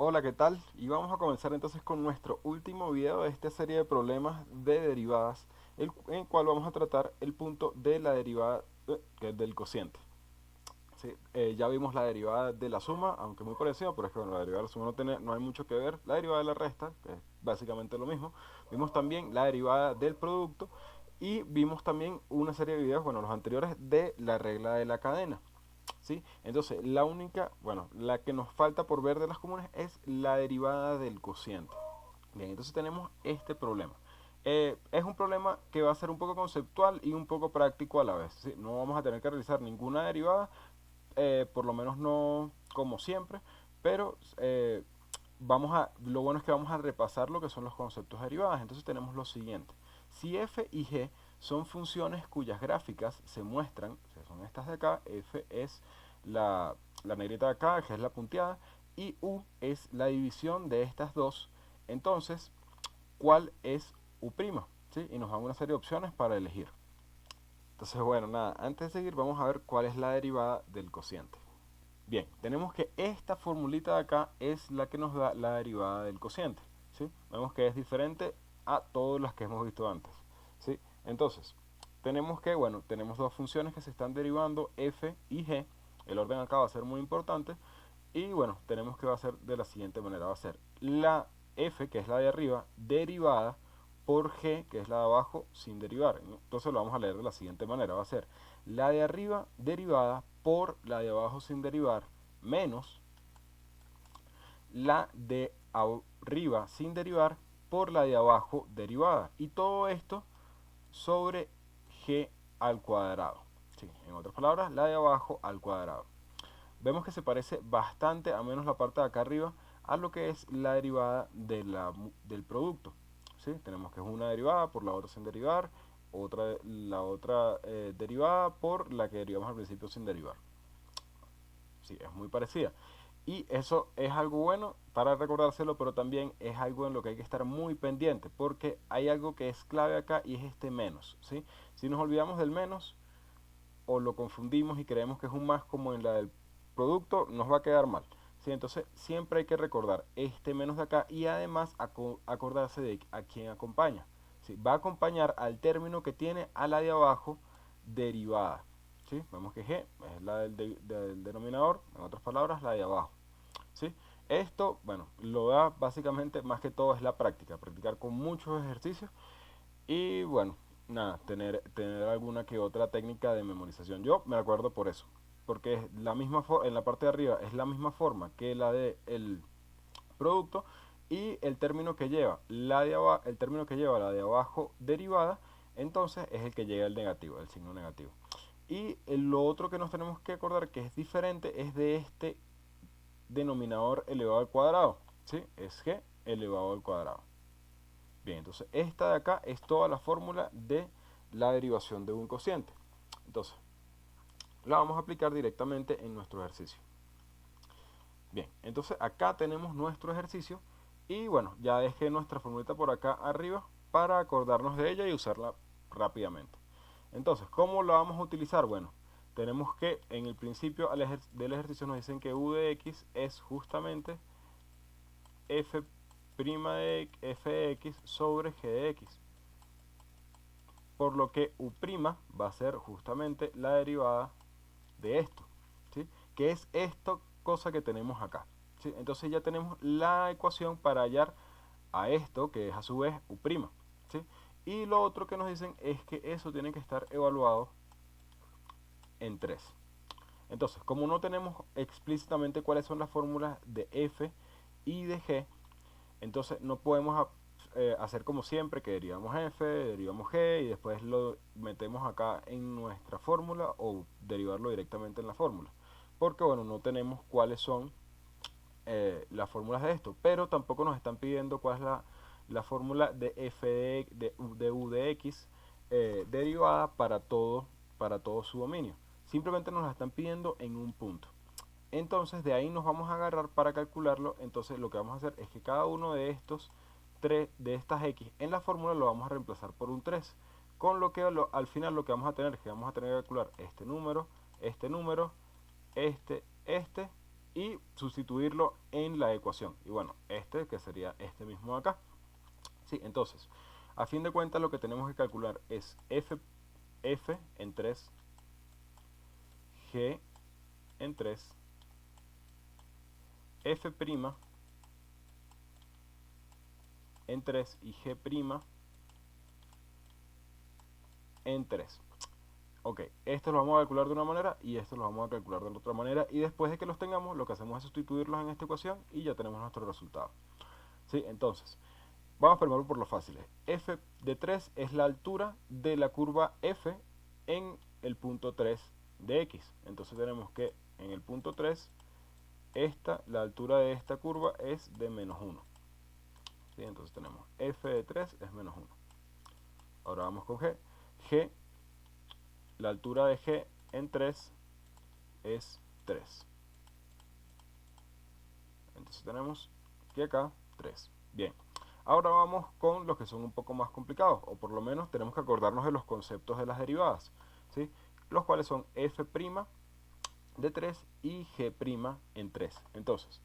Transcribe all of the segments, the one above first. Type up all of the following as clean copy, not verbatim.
Hola, ¿qué tal? Y vamos a comenzar entonces con nuestro último video de esta serie de problemas de derivadas, en el cual vamos a tratar el punto de la derivada que es del cociente. Sí, ya vimos la derivada de la suma, aunque muy parecido, pero es que bueno, la derivada de la suma no hay mucho que ver. La derivada de la resta, que es básicamente lo mismo. Vimos también la derivada del producto y vimos también una serie de videos, bueno, los anteriores, de la regla de la cadena. ¿Sí? Entonces, la única, bueno, la que nos falta por ver de las comunes es la derivada del cociente. Bien, entonces tenemos este problema. Es un problema que va a ser un poco conceptual y un poco práctico a la vez. ¿Sí? No vamos a tener que realizar ninguna derivada, por lo menos no como siempre, pero lo bueno es que vamos a repasar lo que son los conceptos de derivadas. Entonces tenemos lo siguiente. Si f y g son funciones cuyas gráficas se muestran, o sea, son estas de acá, f es la negrita de acá, g es la punteada, y u es la división de estas dos, entonces, ¿cuál es u'? ¿Sí? Y nos dan una serie de opciones para elegir. Entonces, bueno, nada, antes de seguir vamos a ver cuál es la derivada del cociente. Bien, tenemos que esta formulita de acá es la que nos da la derivada del cociente, ¿sí? Vemos que es diferente a todas las que hemos visto antes, ¿sí? Entonces, tenemos dos funciones que se están derivando, f y g. El orden acá va a ser muy importante. Y bueno, tenemos que va a ser de la siguiente manera. Va a ser la f, que es la de arriba, derivada por g, que es la de abajo, sin derivar. Entonces lo vamos a leer de la siguiente manera. Va a ser la de arriba derivada por la de abajo sin derivar, menos la de arriba sin derivar por la de abajo derivada. Y todo esto sobre g al cuadrado. Sí, en otras palabras, la de abajo al cuadrado. Vemos que se parece bastante, a menos la parte de acá arriba, a lo que es la derivada del producto. ¿Sí? Tenemos que es una derivada por la otra sin derivar, la otra derivada por la que derivamos al principio sin derivar. Sí, es muy parecida. Y eso es algo bueno para recordárselo, pero también es algo en lo que hay que estar muy pendiente, porque hay algo que es clave acá y es este menos. ¿Sí? Si nos olvidamos del menos, o lo confundimos y creemos que es un más como en la del producto, nos va a quedar mal. ¿Sí? Entonces siempre hay que recordar este menos de acá y además acordarse de a quién acompaña. ¿Sí? Va a acompañar al término que tiene a la de abajo derivada. ¿Sí? Vemos que g es la del denominador, en otras palabras la de abajo. ¿Sí? Esto, bueno, lo da básicamente más que todo es la práctica, practicar con muchos ejercicios y bueno, nada, tener alguna que otra técnica de memorización. Yo me acuerdo por eso, porque es la misma en la parte de arriba es la misma forma que la de el producto y el término que lleva el término que lleva la de abajo derivada, entonces es el que llega el negativo, el signo negativo. Y lo otro que nos tenemos que acordar que es diferente es de este denominador elevado al cuadrado, ¿sí? Es g elevado al cuadrado. Bien, entonces esta de acá es toda la fórmula de la derivación de un cociente. Entonces, la vamos a aplicar directamente en nuestro ejercicio. Bien, entonces acá tenemos nuestro ejercicio y bueno, ya dejé nuestra formulita por acá arriba para acordarnos de ella y usarla rápidamente. Entonces, ¿cómo la vamos a utilizar? Bueno, tenemos que en el principio del ejercicio nos dicen que u de x es justamente f' de f de x sobre g de x. Por lo que u' va a ser justamente la derivada de esto, ¿sí? Que es esto cosa que tenemos acá, ¿sí? Entonces ya tenemos la ecuación para hallar a esto, que es a su vez u', ¿sí? Y lo otro que nos dicen es que eso tiene que estar evaluado en 3. Entonces, como no tenemos explícitamente cuáles son las fórmulas de f y de g, entonces no podemos hacer como siempre que derivamos f, derivamos g y después lo metemos acá en nuestra fórmula o derivarlo directamente en la fórmula. Porque bueno, no tenemos cuáles son las fórmulas de esto, pero tampoco nos están pidiendo cuál es la fórmula de f de u de x derivada para todo su dominio. Simplemente nos la están pidiendo en un punto. Entonces de ahí nos vamos a agarrar para calcularlo. Entonces lo que vamos a hacer es que cada uno de estos de estas x en la fórmula lo vamos a reemplazar por un 3. Con lo que al final lo que vamos a tener es que vamos a tener que calcular este número, este, y sustituirlo en la ecuación. Y bueno, este que sería este mismo de acá. Sí, entonces, a fin de cuentas lo que tenemos que calcular es f en 3, g en 3, f' en 3 y g' en 3. Ok, esto lo vamos a calcular de una manera y esto lo vamos a calcular de otra manera, y después de que los tengamos lo que hacemos es sustituirlos en esta ecuación y ya tenemos nuestro resultado. ¿Sí? Entonces, vamos primero por lo fáciles. F de 3 es la altura de la curva f en el punto 3 de x. Entonces tenemos que en el punto 3, la altura de esta curva es de menos 1. ¿Sí? Entonces tenemos f de 3 es menos 1. Ahora vamos con g. G, la altura de g en 3 es 3. Entonces tenemos que acá 3. Bien. Ahora vamos con los que son un poco más complicados, o por lo menos tenemos que acordarnos de los conceptos de las derivadas, ¿sí? Los cuales son f' de 3 y g' en 3. Entonces,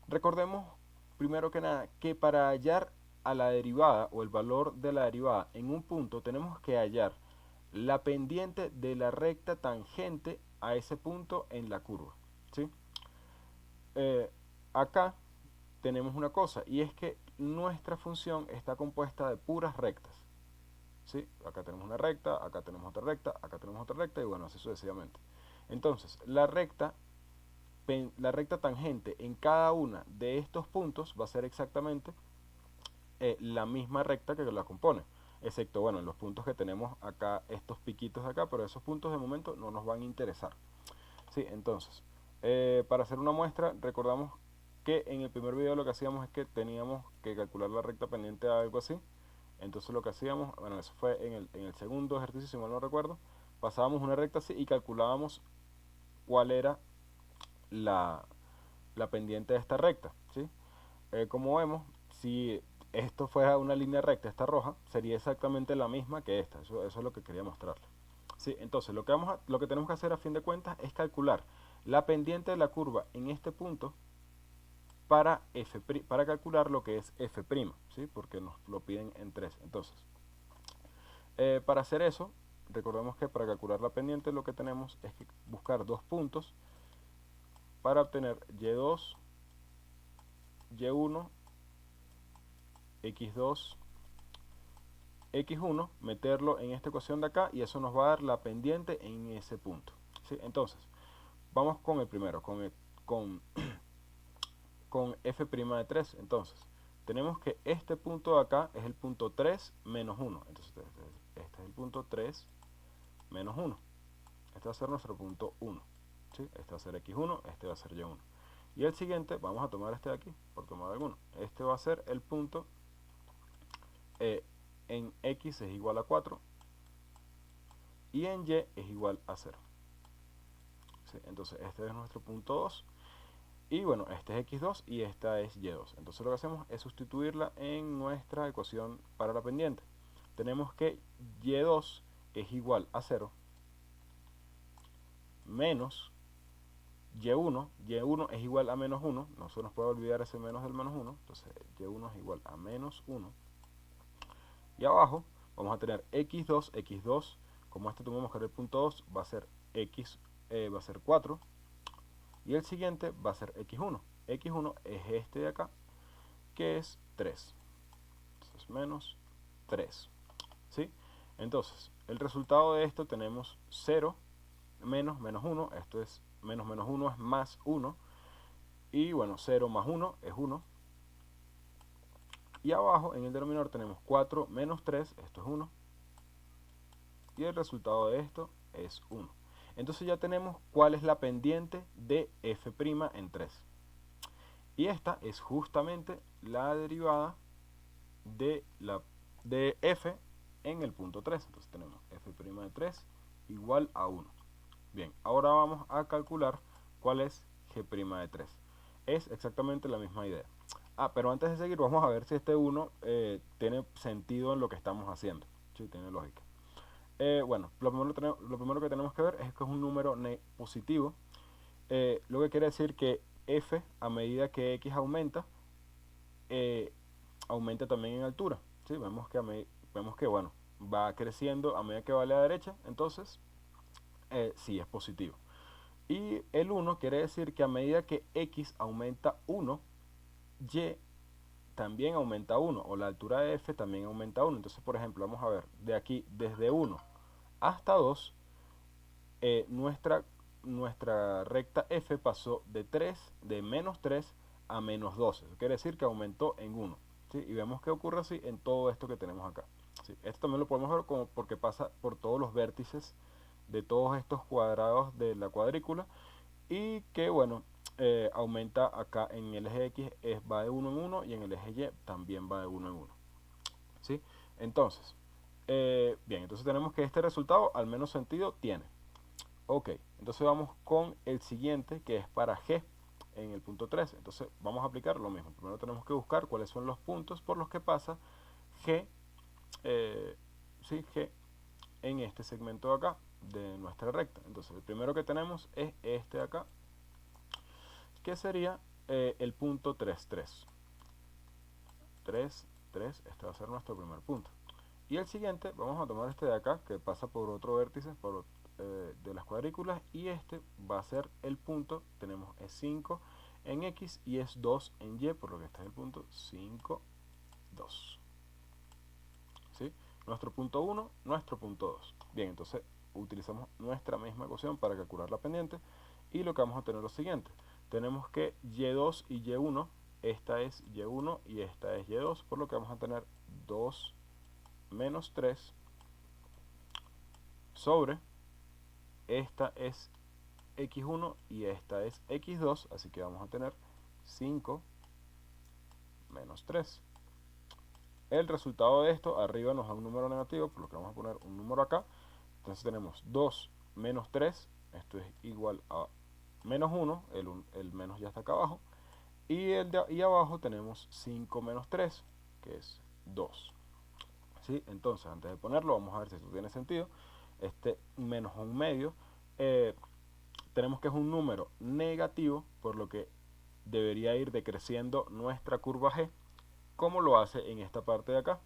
recordemos primero que nada que para hallar a la derivada o el valor de la derivada en un punto tenemos que hallar la pendiente de la recta tangente a ese punto en la curva, ¿sí? Acá tenemos una cosa, y es que nuestra función está compuesta de puras rectas, ¿sí? Acá tenemos una recta, acá tenemos otra recta, acá tenemos otra recta, y bueno, así sucesivamente. Entonces, la recta tangente en cada una de estos puntos va a ser exactamente la misma recta que la compone, excepto, bueno, en los puntos que tenemos acá, estos piquitos de acá, pero esos puntos de momento no nos van a interesar. Sí, entonces, para hacer una muestra, recordamos que en el primer video lo que hacíamos es que teníamos que calcular la recta pendiente a algo así. Entonces lo que hacíamos, bueno, eso fue en el segundo ejercicio, si mal no recuerdo, pasábamos una recta así y calculábamos cuál era la, la pendiente de esta recta, ¿sí? Como vemos, si esto fuera una línea recta, esta roja, sería exactamente la misma que esta. Eso es lo que quería mostrarles. Sí, entonces lo que tenemos que hacer a fin de cuentas es calcular la pendiente de la curva en este punto para calcular lo que es f', ¿sí? Porque nos lo piden en 3. Entonces, para hacer eso, recordemos que para calcular la pendiente lo que tenemos es que buscar dos puntos para obtener y2, y1, x2, x1, meterlo en esta ecuación de acá y eso nos va a dar la pendiente en ese punto, ¿sí? Entonces, vamos con el primero, con f' de 3. Entonces, tenemos que este punto de acá es el punto 3 menos 1. Entonces, este es el punto 3 menos 1. Este va a ser nuestro punto 1. ¿Sí? Este va a ser x1, este va a ser y1. Y el siguiente, vamos a tomar este de aquí, por tomar alguno. Este va a ser el punto en x es igual a 4 y en y es igual a 0. ¿Sí? Entonces, este es nuestro punto 2. Y bueno, este es x2 y esta es y2. Entonces lo que hacemos es sustituirla en nuestra ecuación para la pendiente. Tenemos que y2 es igual a 0 menos y1 es igual a menos 1. No se nos puede olvidar ese menos del menos 1. Entonces y1 es igual a menos 1. Y abajo vamos a tener x2, como este tuvimos que era el punto 2, va a ser x, va a ser 4. Y el siguiente va a ser x1. X1 es este de acá, que es 3. Entonces, menos 3. ¿Sí? Entonces, el resultado de esto tenemos 0 menos menos 1. Esto es menos menos 1 es más 1. Y bueno, 0 más 1 es 1. Y abajo en el denominador tenemos 4 menos 3. Esto es 1. Y el resultado de esto es 1. Entonces ya tenemos cuál es la pendiente de f' en 3. Y esta es justamente la derivada de f en el punto 3. Entonces tenemos f' de 3 igual a 1. Bien, ahora vamos a calcular cuál es g' de 3. Es exactamente la misma idea. Pero antes de seguir vamos a ver si este 1 tiene sentido en lo que estamos haciendo. Sí, tiene lógica. Bueno, lo primero que tenemos que ver es que es un número positivo. lo que quiere decir que f, a medida que x aumenta, aumenta también en altura. ¿Sí? Vemos que bueno, va creciendo a medida que va a la derecha, entonces sí es positivo. Y el 1 quiere decir que a medida que x aumenta 1, y también aumenta 1, o la altura de f también aumenta 1. Entonces, por ejemplo, vamos a ver, de aquí, desde 1 hasta 2, nuestra recta f pasó de menos 3 a menos 12. Eso quiere decir que aumentó en 1. ¿Sí? Y vemos que ocurre así en todo esto que tenemos acá. ¿Sí? Esto también lo podemos ver como porque pasa por todos los vértices de todos estos cuadrados de la cuadrícula, y que bueno, aumenta acá en el eje X, va de 1 en 1, y en el eje Y también va de 1 en 1. ¿Sí? Entonces, bien, entonces tenemos que este resultado al menos sentido tiene. Ok, entonces vamos con el siguiente, que es para G en el punto 3. Entonces vamos a aplicar lo mismo. Primero tenemos que buscar cuáles son los puntos por los que pasa G, sí, G en este segmento de acá de nuestra recta. Entonces el primero que tenemos es este de acá, que sería el punto 3, 3. 3, 3, este va a ser nuestro primer punto. Y el siguiente, vamos a tomar este de acá, que pasa por otro vértice de las cuadrículas, y este va a ser el punto, tenemos es 5 en X y es 2 en Y, por lo que este es el punto 5, 2. ¿Sí? Nuestro punto 1, nuestro punto 2. Bien, entonces utilizamos nuestra misma ecuación para calcular la pendiente, y lo que vamos a tener es lo siguiente. Tenemos que Y2 y Y1, esta es Y1 y esta es Y2, por lo que vamos a tener 2 menos 3 sobre, esta es X1 y esta es X2, así que vamos a tener 5 menos 3. El resultado de esto, arriba nos da un número negativo, por lo que vamos a poner un número acá. Entonces tenemos 2 menos 3, esto es igual a menos 1, el menos ya está acá abajo. Y abajo tenemos 5 menos 3, que es 2. ¿Sí? Entonces, antes de ponerlo, vamos a ver si esto tiene sentido. Este menos un medio, tenemos que es un número negativo, por lo que debería ir decreciendo nuestra curva G, como lo hace en esta parte de acá.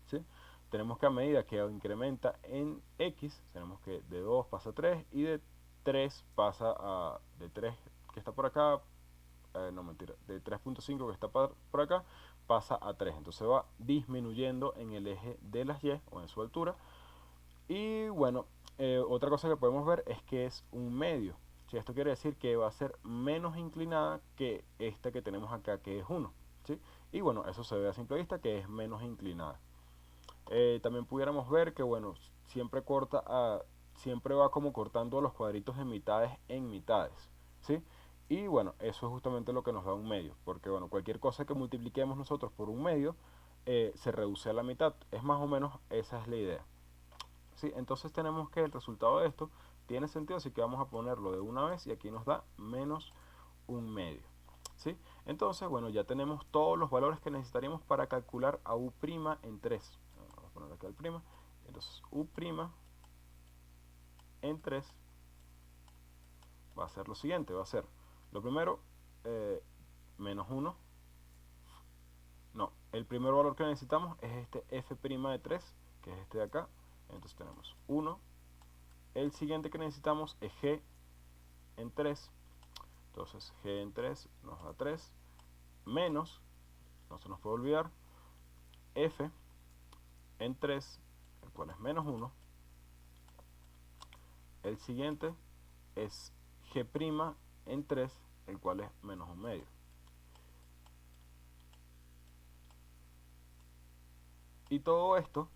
¿Sí? Tenemos que a medida que incrementa en X, tenemos que de 2 pasa a 3, y de 3 pasa a, de 3 que está por acá, no mentira, de 3.5 que está por acá, pasa a 3. Entonces va disminuyendo en el eje de las Y, o en su altura. Y bueno, otra cosa que podemos ver es que es un medio. ¿Sí? Esto quiere decir que va a ser menos inclinada que esta que tenemos acá, que es 1. ¿Sí? Y bueno, eso se ve a simple vista que es menos inclinada. También pudiéramos ver que bueno, siempre va como cortando los cuadritos de mitades en mitades. ¿Sí? Y bueno, eso es justamente lo que nos da un medio, porque bueno, cualquier cosa que multipliquemos nosotros por un medio, se reduce a la mitad. Es más o menos, esa es la idea. ¿Sí? Entonces tenemos que el resultado de esto tiene sentido, así que vamos a ponerlo de una vez, y aquí nos da menos un medio. ¿Sí? Entonces, bueno, ya tenemos todos los valores que necesitaríamos para calcular a U' en 3. Vamos a poner acá el prima. Entonces, U' en 3 va a ser lo siguiente, va a ser, lo primero, menos 1. No, el primer valor que necesitamos es este f' de 3, que es este de acá. Entonces tenemos 1. El siguiente que necesitamos es g en 3. Entonces g en 3 nos da 3. Menos, no se nos puede olvidar, f en 3, el cual es menos 1. El siguiente es g' en 3, el cual es menos un medio. Y todo esto,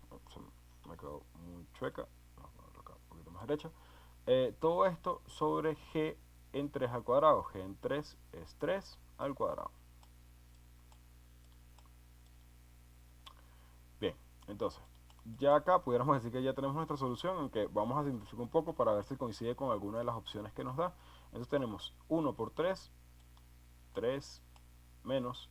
me quedó muy chueca, vamos a ponerlo acá un poquito más derecha. Todo esto sobre g en 3 al cuadrado. G en 3 es 3 al cuadrado. Bien, entonces, ya acá pudiéramos decir que ya tenemos nuestra solución, aunque vamos a simplificar un poco para ver si coincide con alguna de las opciones que nos da. Entonces tenemos 1 por 3, 3 menos,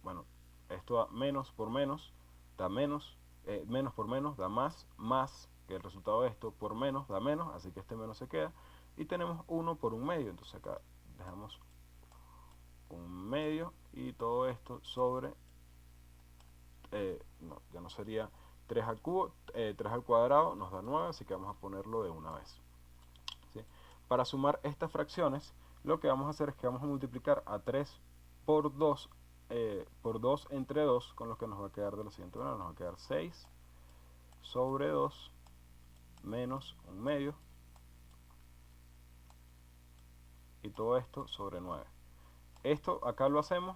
bueno, esto da menos por menos, da menos, menos por menos da más, más que el resultado de esto por menos da menos, así que este menos se queda, y tenemos 1 por 1/2. Entonces acá dejamos 1/2 y todo esto sobre, no, ya no sería 3 al cubo, 3 al cuadrado nos da 9, así que vamos a ponerlo de una vez. ¿Sí? Para sumar estas fracciones, lo que vamos a hacer es que vamos a multiplicar a 3 por 2 entre 2, con lo que nos va a quedar de la siguiente manera. Nos va a quedar 6 sobre 2 menos 1/2 y todo esto sobre 9. Esto acá lo hacemos,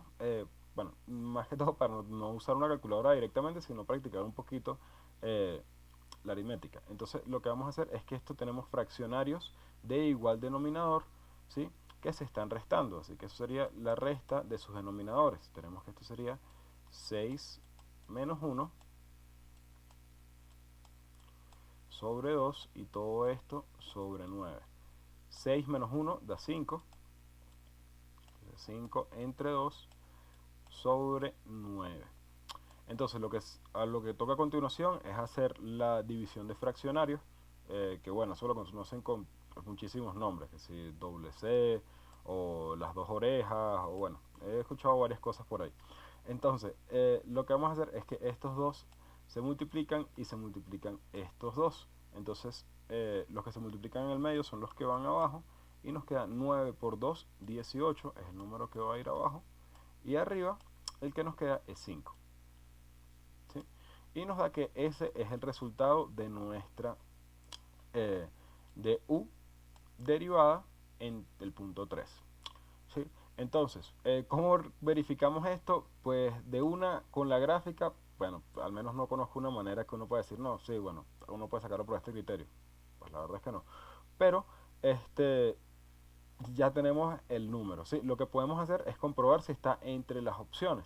bueno, más que todo para no usar una calculadora directamente, sino practicar un poquito la aritmética. Entonces lo que vamos a hacer es que esto tenemos fraccionarios de igual denominador, ¿sí? Que se están restando, así que eso sería la resta de sus denominadores. Tenemos que esto sería 6 menos 1 sobre 2 y todo esto sobre 9. 6 menos 1 da 5, 5 entre 2 sobre 9. Entonces lo que toca a continuación es hacer la división de fraccionarios, que bueno, eso lo conocen con muchísimos nombres, que si doble C o las dos orejas, o bueno, he escuchado varias cosas por ahí. Entonces, lo que vamos a hacer es que estos dos se multiplican y se multiplican estos dos. Entonces, los que se multiplican en el medio son los que van abajo y nos queda 9 por 2, 18, es el número que va a ir abajo, y arriba el que nos queda es 5. ¿Sí? Y nos da que ese es el resultado de nuestra de u derivada en el punto 3. ¿Sí? Entonces, ¿cómo verificamos esto? Pues de una con la gráfica, bueno, al menos no conozco una manera que uno pueda decir, no, sí, bueno, uno puede sacarlo por este criterio. Pues la verdad es que no. Pero, ya tenemos el número, ¿sí? Lo que podemos hacer es comprobar si está entre las opciones.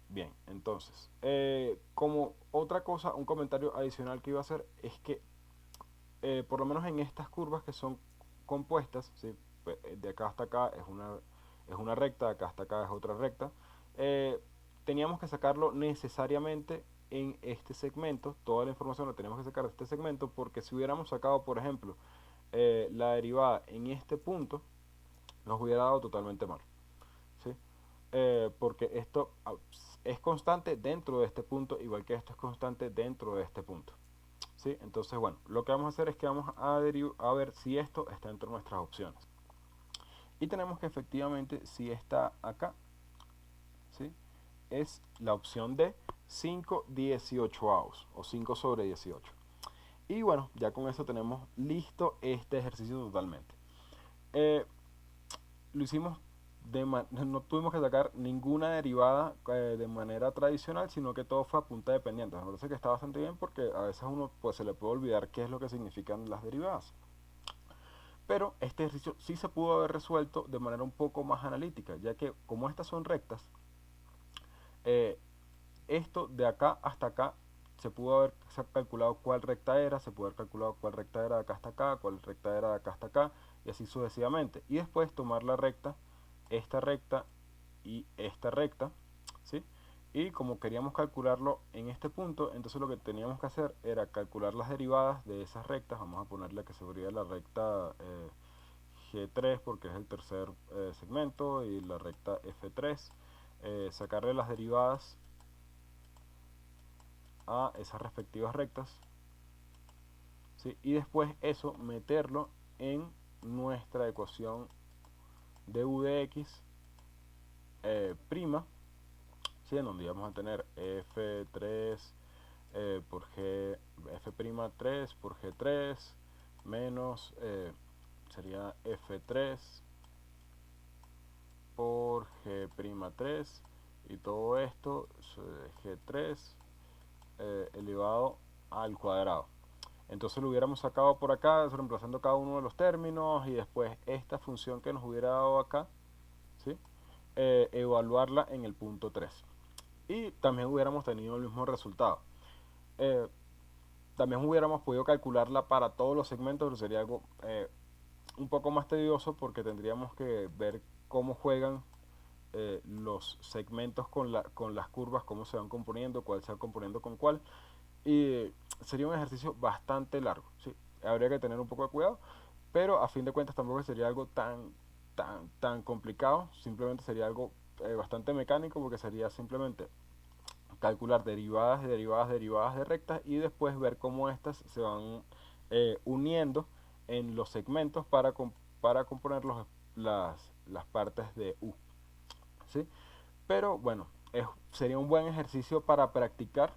Bien, entonces, como otra cosa, un comentario adicional que iba a hacer es que, por lo menos en estas curvas que son compuestas, ¿sí? De acá hasta acá es una recta, de acá hasta acá es otra recta, eh, teníamos que sacarlo necesariamente en este segmento, toda la información la tenemos que sacar de este segmento, porque si hubiéramos sacado, por ejemplo, la derivada en este punto, nos hubiera dado totalmente mal, ¿sí? Porque esto es constante dentro de este punto, igual que esto es constante dentro de este punto, ¿sí? Entonces, bueno, lo que vamos a hacer es que vamos a ver si esto está dentro de nuestras opciones. Y tenemos que efectivamente, si está acá, ¿sí? Es la opción de 5/18 o 5 sobre 18. Y bueno, ya con eso tenemos listo este ejercicio totalmente. Lo hicimos no tuvimos que sacar ninguna derivada de manera tradicional, sino que todo fue a punta de pendientes. Me parece que está bastante bien porque a veces a uno pues, se le puede olvidar qué es lo que significan las derivadas. Pero este ejercicio sí se pudo haber resuelto de manera un poco más analítica, ya que como estas son rectas, esto de acá hasta acá se pudo haber calculado cuál recta era, se pudo haber calculado cuál recta era de acá hasta acá, cuál recta era de acá hasta acá, y así sucesivamente. Y después tomar la recta, esta recta y esta recta, ¿sí? Y como queríamos calcularlo en este punto, entonces lo que teníamos que hacer era calcular las derivadas de esas rectas. Vamos a ponerle que sería la recta G3 porque es el tercer segmento, y la recta F3, sacarle las derivadas a esas respectivas rectas, ¿sí? Y después eso meterlo en nuestra ecuación de u de x prima, ¿sí? En donde vamos a tener f3 por g, f'3 por g3 menos sería f3 por g'3 y todo esto g3 elevado al cuadrado. Entonces lo hubiéramos sacado por acá, reemplazando cada uno de los términos, y después esta función que nos hubiera dado acá, ¿sí? Evaluarla en el punto 3. Y también hubiéramos tenido el mismo resultado. También hubiéramos podido calcularla para todos los segmentos, pero sería algo un poco más tedioso porque tendríamos que ver cómo juegan los segmentos con las curvas, cómo se van componiendo, cuál se va componiendo con cuál. Y sería un ejercicio bastante largo, ¿sí? Habría que tener un poco de cuidado. pero a fin de cuentas tampoco sería algo tan complicado, simplemente sería algo bastante mecánico porque sería simplemente calcular derivadas de derivadas, derivadas de rectas y después ver cómo estas se van uniendo en los segmentos para componer las partes de U, ¿sí? Pero bueno, sería un buen ejercicio para practicar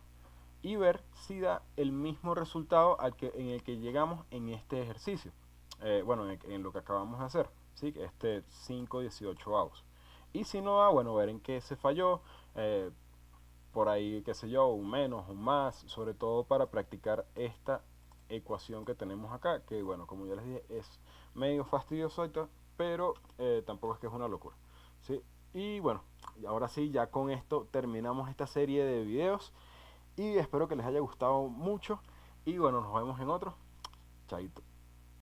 y ver si da el mismo resultado en el que llegamos en este ejercicio. Bueno, en lo que acabamos de hacer, ¿sí? Este 5/18 avos. Y si no da, bueno, ver en qué se falló, por ahí, qué sé yo, un menos, un más, sobre todo para practicar esta ecuación que tenemos acá, que bueno, como ya les dije, es medio fastidioso, pero tampoco es que es una locura, ¿sí? Y bueno, ahora sí, ya con esto terminamos esta serie de videos y espero que les haya gustado mucho y bueno, nos vemos en otro. Chaito.